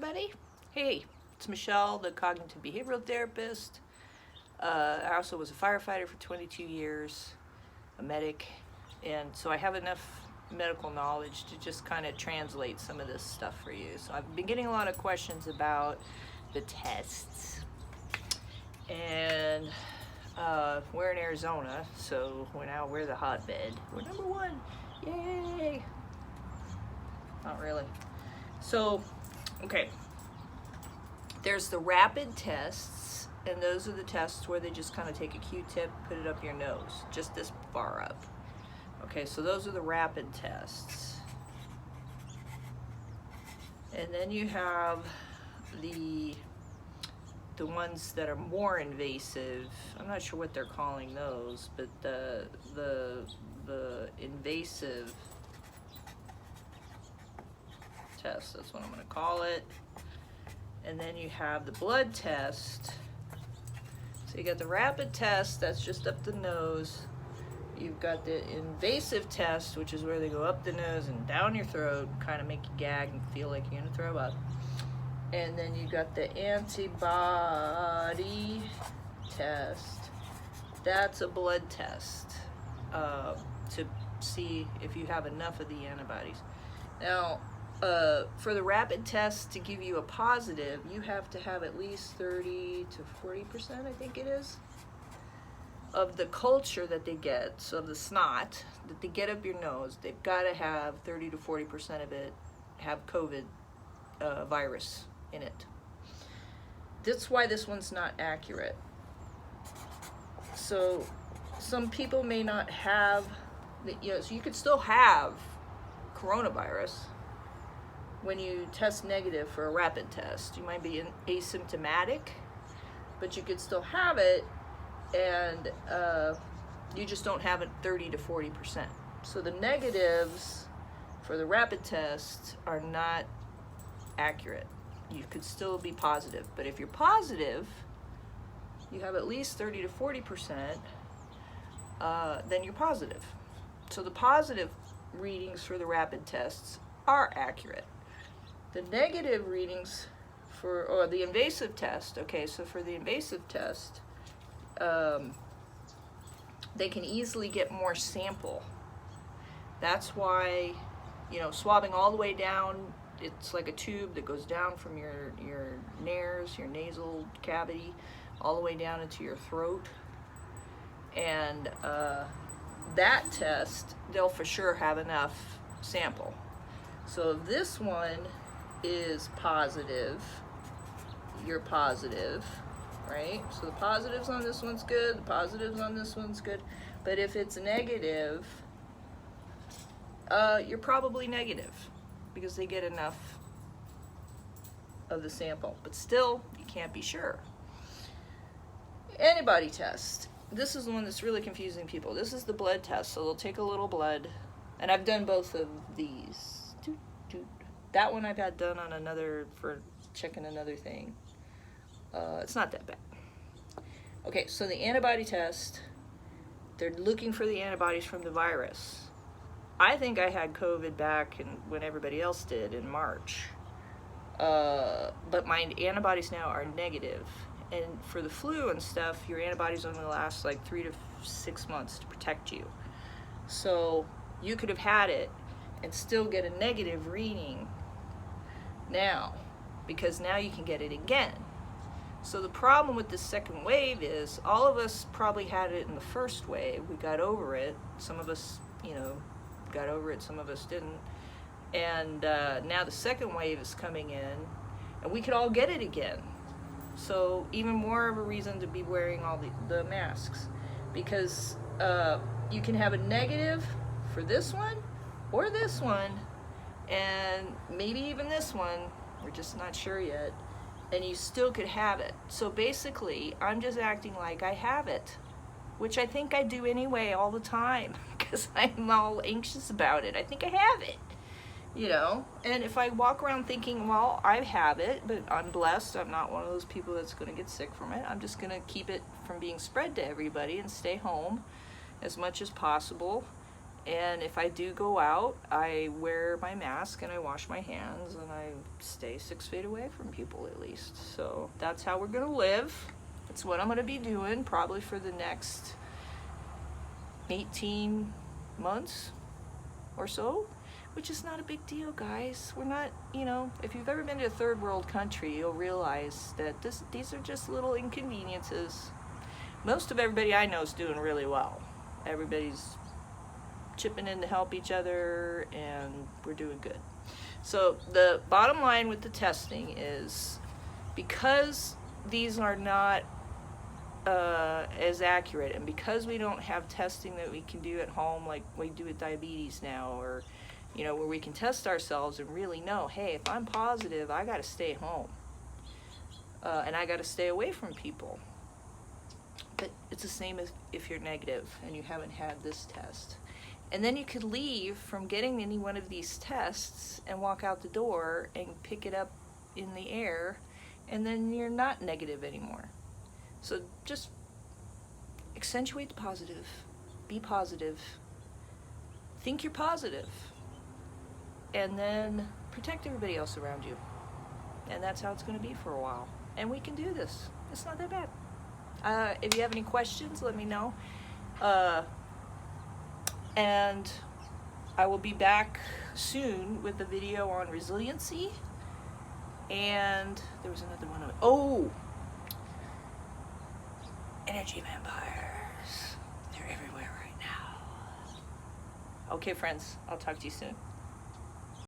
everybody. Hey, it's Michelle, the cognitive behavioral therapist. I also was a firefighter for 22 years, a medic, and so I have enough medical knowledge to just kind of translate some of this stuff for you. So I've been getting a lot of questions about the tests, and we're in Arizona, so we're the hotbed. We're number one, yay! Not really. So, okay. There's the rapid tests, and those are the tests where they just kind of take a Q-tip, put it up your nose, just this far up. Okay, so those are the rapid tests. And then you have the ones that are more invasive. I'm not sure what they're calling those, but the invasive test, that's what I'm going to call it. And then you have the blood test. So you got the rapid test, that's just up the nose. You've got the invasive test, which is where they go up the nose and down your throat, kind of make you gag and feel like you're going to throw up. And then you got the antibody test. That's a blood test to see if you have enough of the antibodies. Now, for the rapid test to give you a positive, you have to have at least 30 to 40%, I think it is, of the culture that they get, so of the snot that they get up your nose. They've got to have 30 to 40% of it have COVID virus in it. That's why this one's not accurate. So some people may not have, so you could still have coronavirus when you test negative for a rapid test. You might be asymptomatic, but you could still have it, and you just don't have it 30 to 40%. So the negatives for the rapid test are not accurate. You could still be positive, but if you're positive, you have at least 30 to 40%, then you're positive. So the positive readings for the rapid tests are accurate. The negative readings or the invasive test, okay, so for the invasive test, they can easily get more sample. That's why, swabbing all the way down, it's like a tube that goes down from your nares, your nasal cavity, all the way down into your throat. And that test, they'll for sure have enough sample. So if this one is positive, you're positive, right? So the positives on this one's good, the positives on this one's good. But if it's negative, you're probably negative because they get enough of the sample. But still, you can't be sure. Antibody test. This is the one that's really confusing people. This is the blood test. So they'll take a little blood, and I've done both of these. That one I've had done on for checking another thing. It's not that bad. Okay, so the antibody test, they're looking for the antibodies from the virus. I think I had COVID back when everybody else did in March. But my antibodies now are negative. And for the flu and stuff, your antibodies only last like 3 to 6 months to protect you. So you could have had it and still get a negative reading now, because now you can get it again. So the problem with this second wave is all of us probably had it in the first wave. We got over it. Some of us, got over it. Some of us didn't. And now the second wave is coming in, and we could all get it again. So even more of a reason to be wearing all the masks, because you can have a negative for this one or this one, and maybe even this one, we're just not sure yet, and you still could have it. So basically, I'm just acting like I have it, which I think I do anyway all the time, because I'm all anxious about it. I think I have it, and if I walk around thinking, well, I have it, but I'm blessed, I'm not one of those people that's going to get sick from it, I'm just going to keep it from being spread to everybody and stay home as much as possible And if I do go out, I wear my mask and I wash my hands and I stay 6 feet away from people at least. So that's how we're going to live. That's what I'm going to be doing probably for the next 18 months or so, which is not a big deal, guys. We're not, you know, if you've ever been to a third world country, you'll realize that these are just little inconveniences. Most of everybody I know is doing really well. Everybody's chipping in to help each other, and we're doing good. So the bottom line with the testing is, because these are not as accurate, and because we don't have testing that we can do at home like we do with diabetes now, or you know, where we can test ourselves and really know, hey, if I'm positive, I got to stay home, and I got to stay away from people. But it's the same as if you're negative and you haven't had this test. And then you could leave from getting any one of these tests and walk out the door and pick it up in the air, and then you're not negative anymore. So just accentuate the positive. Be positive. Think you're positive. And then protect everybody else around you. And that's how it's going to be for a while. And we can do this. It's not that bad. If you have any questions, let me know. And I will be back soon with a video on resiliency. And there was another one. Oh! Energy vampires. They're everywhere right now. Okay, friends. I'll talk to you soon.